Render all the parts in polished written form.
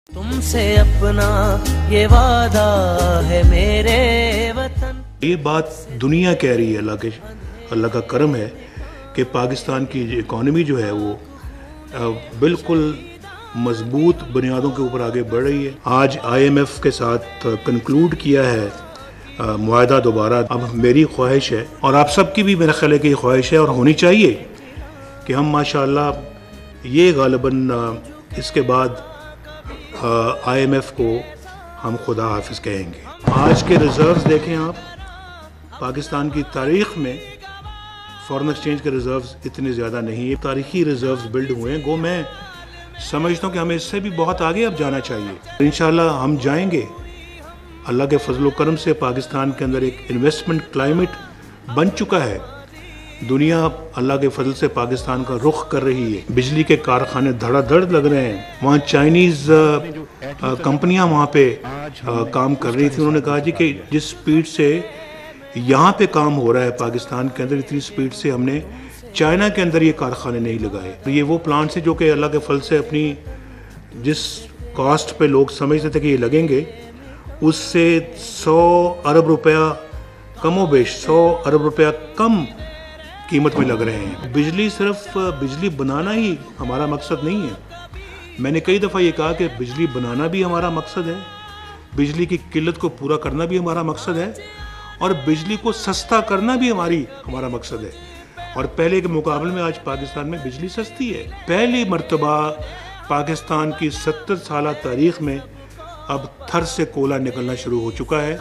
تم سے اپنا یہ وعدہ ہے میرے وطن. یہ بات دنیا کہہ رہی ہے. اللہ کا کرم ہے کہ پاکستان کی اکانومی جو ہے وہ بالکل مضبوط بنیادوں کے اوپر آگے بڑھ رہی ہے. آج IMF کے ساتھ کنکلوڈ کیا ہے معاہدہ دوبارہ. اب میری خواہش ہے اور آپ سب کی بھی میرا خیال ہے کہ یہ خواہش ہے اور ہونی چاہیے کہ ہم ماشاءاللہ یہ غالباً اس کے بعد IMF کو ہم خدا حافظ کہیں گے. آج کے ریزروز دیکھیں آپ، پاکستان کی تاریخ میں فورن ایکسچینج کے ریزروز اتنے زیادہ نہیں ہیں. تاریخی ریزروز بلڈ ہوئے ہیں. گو میں سمجھتا ہوں کہ ہمیں اس سے بھی بہت آگے اب جانا چاہیے. انشاءاللہ ہم جائیں گے. اللہ کے فضل و کرم سے پاکستان کے اندر ایک انویسٹمنٹ کلائمیٹ بن چکا ہے. دنیا اللہ کے فضل سے پاکستان کا رخ کر رہی ہے. بجلی کے کارخانے دھڑا دھڑ لگ رہے ہیں. وہاں چائنیز کمپنیاں وہاں پہ کام کر رہی تھی. انہوں نے کہا جی کہ جس سپیڈ سے یہاں پہ کام ہو رہا ہے پاکستان کے اندر، اتنی سپیڈ سے ہم نے چائنا کے اندر یہ کارخانے نہیں لگائے. یہ وہ پلانٹس ہیں جو کہ اللہ کے فضل سے اپنی جس کاسٹ پہ لوگ سمجھتے تھے کہ یہ لگیں گے، اس سے 100 ارب روپیہ کم و بیش 100 ارب روپیہ کم قیمت میں لگ رہے ہیں. بجلی صرف بجلی بنانا ہی ہمارا مقصد نہیں ہے. میں نے کئی دفعہ یہ کہا کہ بجلی بنانا بھی ہمارا مقصد ہے، بجلی کی قلت کو پورا کرنا بھی ہمارا مقصد ہے، اور بجلی کو سستا کرنا بھی ہمارا مقصد ہے. اور پہلے کے مقابلے میں آج پاکستان میں بجلی سستی ہے. پہلی مرتبہ پاکستان کی 70 سالہ تاریخ میں اب تھر سے کوئلہ نکلنا شروع ہو چکا ہے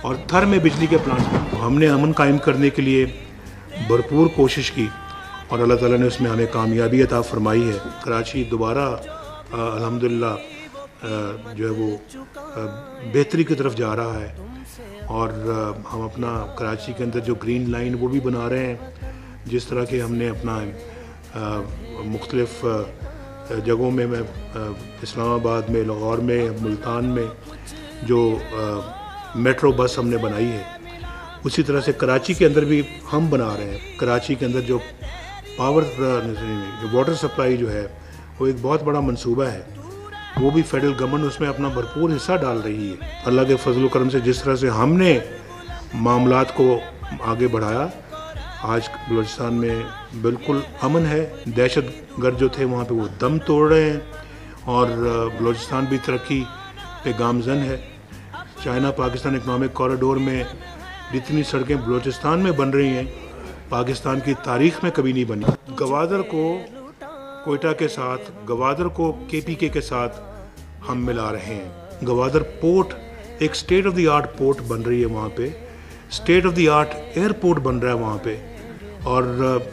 اور تھر میں بجلی کے پلانٹ. ہم نے امن قائم کرنے کے لیے بھرپور کوشش کی اور اللہ تعالیٰ نے اس میں ہمیں کامیابی عطا فرمائی ہے. کراچی دوبارہ الحمدللہ جو ہے وہ بہتری کی طرف جا رہا ہے، اور ہم اپنا کراچی کے اندر جو گرین لائن وہ بھی بنا رہے ہیں. جس طرح کہ ہم نے اپنا مختلف جگہوں میں اسلام آباد میں، لاہور میں، ملتان میں جو میٹرو بس ہم نے بنائی ہے، اسی طرح سے کراچی کے اندر بھی ہم بنا رہے ہیں. کراچی کے اندر جو واٹر سپلائی جو ہے وہ ایک بہت بڑا منصوبہ ہے. وہ بھی فیڈرل گورنمنٹ اس میں اپنا بھرپور حصہ ڈال رہی ہے. اللہ کے فضل و کرم سے جس طرح سے ہم نے معاملات کو آگے بڑھایا، آج بلوچستان میں بالکل امن ہے. دہشت گرد جو تھے وہاں پہ وہ دم توڑ رہے ہیں اور بلوچستان بھی ترقی پہ گامزن ہے. چائنا پاکستان اکنامک کوریڈور میں جتنی سڑکیں بلوچستان میں بن رہی ہیں پاکستان کی تاریخ میں کبھی نہیں بنی. گوادر کو کوئٹہ کے ساتھ، گوادر کو KPK کے ساتھ ہم ملا رہے ہیں. گوادر پورٹ ایک state of the art port بن رہی ہے. وہاں پہ state of the art airport بن رہا ہے وہاں پہ، اور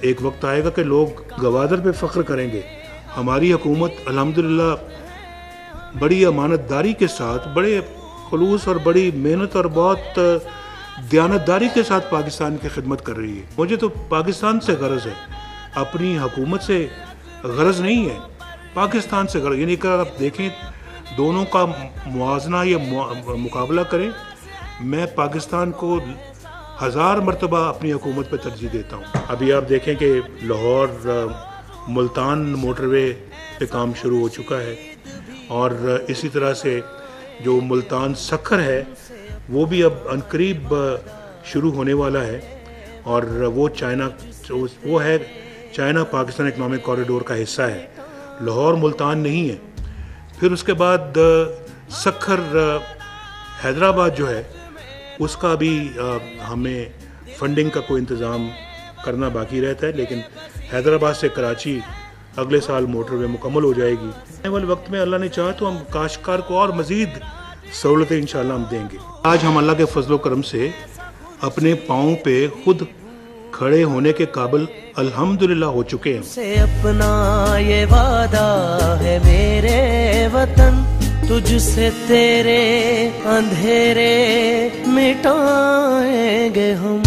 ایک وقت آئے گا کہ لوگ گوادر پہ فخر کریں گے. ہماری حکومت الحمدللہ بڑی امانت داری کے ساتھ، بڑے خلوص اور بڑی محنت اور بہت دیانتداری کے ساتھ پاکستان کی خدمت کر رہی ہے. مجھے تو پاکستان سے غرض ہے، اپنی حکومت سے غرض نہیں ہے. پاکستان سے غرض، یعنی کہ آپ دیکھیں دونوں کا موازنہ یا مقابلہ کریں، میں پاکستان کو 1000 مرتبہ اپنی حکومت پہ ترجیح دیتا ہوں. ابھی آپ دیکھیں کہ لاہور ملتان موٹر وے پہ کام شروع ہو چکا ہے، اور اسی طرح سے جو ملتان سکھر ہے وہ بھی اب عنقریب شروع ہونے والا ہے، اور وہ ہے چائنا پاکستان اکنامک کوریڈور کا حصہ ہے. لاہور ملتان نہیں ہے. پھر اس کے بعد سکھر حیدرآباد جو ہے اس کا بھی ہمیں فنڈنگ کا کوئی انتظام کرنا باقی رہتا ہے، لیکن حیدرآباد سے کراچی اگلے سال موٹر وے مکمل ہو جائے گی. آنے والے وقت میں اللہ نے چاہا تو ہم کاشتکار کو اور مزید سہولتیں انشاءاللہ ہم دیں گے. آج ہم اللہ کے فضل و کرم سے اپنے پاؤں پہ خود کھڑے ہونے کے قابل الحمدللہ ہو چکے ہیں. سے اپنا یہ وعدہ ہے میرے وطن، تجھ سے تیرے اندھیرے مٹائیں گے ہم.